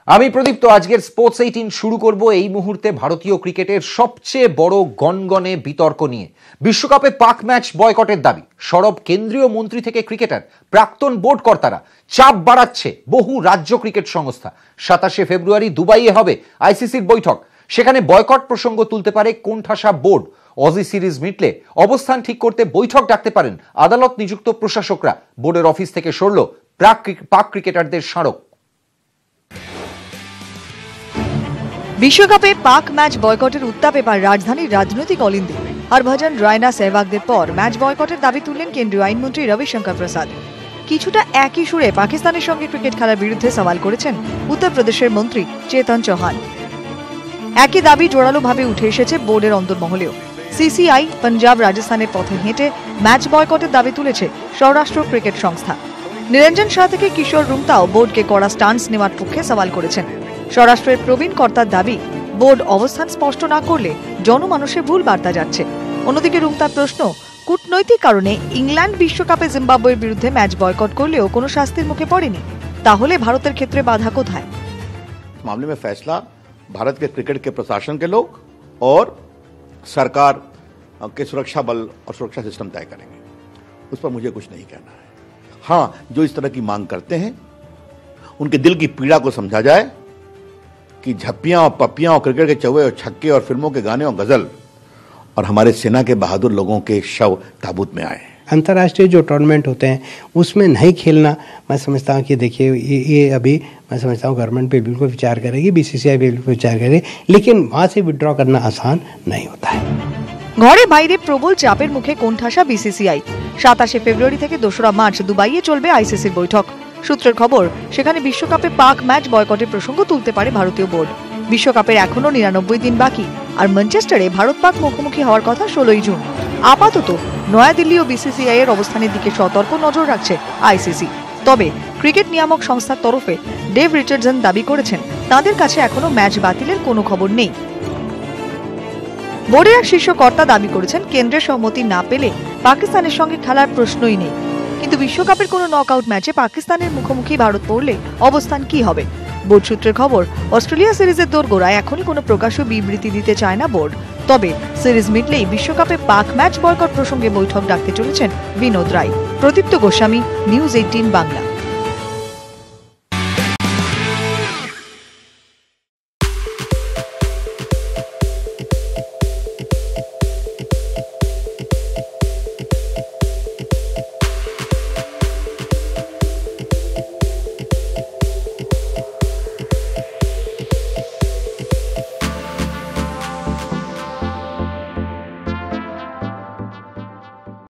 আমি প্রদীপ্ত আজকের স্পোর্টস 18 শুরু করব এই মুহূর্তে ভারতীয় ক্রিকেটের সবচেয়ে বড় গনগনে বিতর্ক নিয়ে। বিশ্বকাপে পাক ম্যাচ বয়কটের দাবি, সরব কেন্দ্রীয় মন্ত্রী থেকে ক্রিকেটার, প্রাক্তন বোর্ড কর্তারা, চাপ বাড়াচ্ছে বহু রাজ্য ক্রিকেট সংস্থা। 27 ফেব্রুয়ারি দুবাইয়ে হবে আইসিসির বৈঠক, সেখানে বয়কট প্রসঙ্গ তুলতে পারে কোণঠাসা বোর্ড। অজি সিরিজ মিটলে অবস্থান ঠিক করতে বৈঠক ডাকতে পারেন আদালত নিযুক্ত প্রশাসকরা। বোর্ডের অফিস থেকে সরল পাক ক্রিকেটারদের স্মারক। বিশ্বকাপে পাক ম্যাচ বয়কটের উত্তাপ এবার রাজধানীর রাজনৈতিক অলিন্দে। হরভজন, রায়না, সেহবাগদের পর ম্যাচ বয়কটের দাবি তুললেন কেন্দ্রীয় আইনমন্ত্রী রবিশঙ্কর প্রসাদ। কিছুটা একই সুরে পাকিস্তানের সঙ্গে ক্রিকেট খেলার বিরুদ্ধে সওয়াল করেছেন উত্তরপ্রদেশের মন্ত্রী চেতন চৌহান। একই দাবি জোরালোভাবে উঠে এসেছে বোর্ডের অন্তর্মহলেও। সিসিআই পাঞ্জাব, রাজস্থানের পথে হেঁটে ম্যাচ বয়কটের দাবি তুলেছে সৌরাষ্ট্র ক্রিকেট সংস্থা। নিরঞ্জন শাহ থেকে কিশোর রুংতাও বোর্ডকে কড়া স্টান্স নেওয়ার পক্ষে সওয়াল করেছেন। স্বরাষ্ট্রের প্রবীণ কর্তার দাবি, বোর্ড অবস্থান স্পষ্ট না করলে জনমানুষে ভুল বার্তা যাচ্ছে। অন্যদিকে রুংতার প্রশ্ন, কূটনৈতিক কারণে ইংল্যান্ড বিশ্বকাপে জিম্বাবুয়ের বিরুদ্ধে ম্যাচ বয়কট করলেও কোনো শাস্তির মুখে পড়েনি, তাহলে ভারতের ক্ষেত্রে বাধা কোথায়? मामले में फैसला भारत के क्रिकेट के प्रशासन के लोग और सरकार के सुरक्षा बल और सुरक्षा सिस्टम तय करेंगे। उस पर मुझे कुछ नहीं कहना है। हाँ, जो इस तरह की मांग करते हैं उनके दिल की पीड़ा को समझा जाए कि झप्पियां और पप्पियां और क्रिकेट के चौवे और छक्के और फिल्मों के गाने और गजल और हमारे सेना के बहादुर लोगों के शव ताबूत में आए। अंतर्राष्ट्रीय जो टूर्नामेंट होते हैं उसमें नहीं खेलना, मैं समझता हूँ कि देखिए ये अभी मैं समझता हूँ गवर्नमेंट पे बिल्कुल विचार करेगी, बीसीसीआई पे बिल्कुल विचार करेगी, लेकिन वहाँ से विड्रॉ करना आसान नहीं होता है। ঘরে বাইরে প্রবল চাপের মুখে কোণঠাসা বিসিসিআই। 27 ফেব্রুয়ারি থেকে 2 মার্চ দুবাইয়ে চলবে আইসিসির বৈঠক। সূত্রের খবর, সেখানে বিশ্বকাপে পাক ম্যাচ বয়কটের প্রসঙ্গ তুলতে পারে ভারতীয় বোর্ড। বিশ্বকাপের এখনো 99 দিন বাকি, আর ম্যানচেস্টারে ভারত পাক মুখোমুখি হওয়ার কথা 16 জুন। আপাতত নয়াদিল্লি ও বিসিসিআই এর অবস্থানের দিকে সতর্ক নজর রাখছে আইসিসি। তবে ক্রিকেট নিয়ামক সংস্থার তরফে ডেভ রিচার্ডসন দাবি করেছেন, তাদের কাছে এখনো ম্যাচ বাতিলের কোনো খবর নেই। বোর্ডের এক শীর্ষ কর্তা দাবি করেছেন, কেন্দ্রের সম্মতি না পেলে পাকিস্তানের সঙ্গে খেলার প্রশ্নই নেই। কিন্তু বিশ্বকাপের কোনো নকআউট ম্যাচে পাকিস্তানের মুখোমুখি ভারত পড়লে অবস্থান কি হবে? বোর্ড সূত্রের খবর, অস্ট্রেলিয়া সিরিজের দোরগোড়ায় এখনই কোনো প্রকাশ্য বিবৃতি দিতে চায় না বোর্ড। তবে সিরিজ মিটলেই বিশ্বকাপে পাক ম্যাচ বয়কট প্রসঙ্গে বৈঠক ডাকতে চলেছেন বিনোদ রায়। প্রদীপ্ত গোস্বামী, নিউজ 18 বাংলা।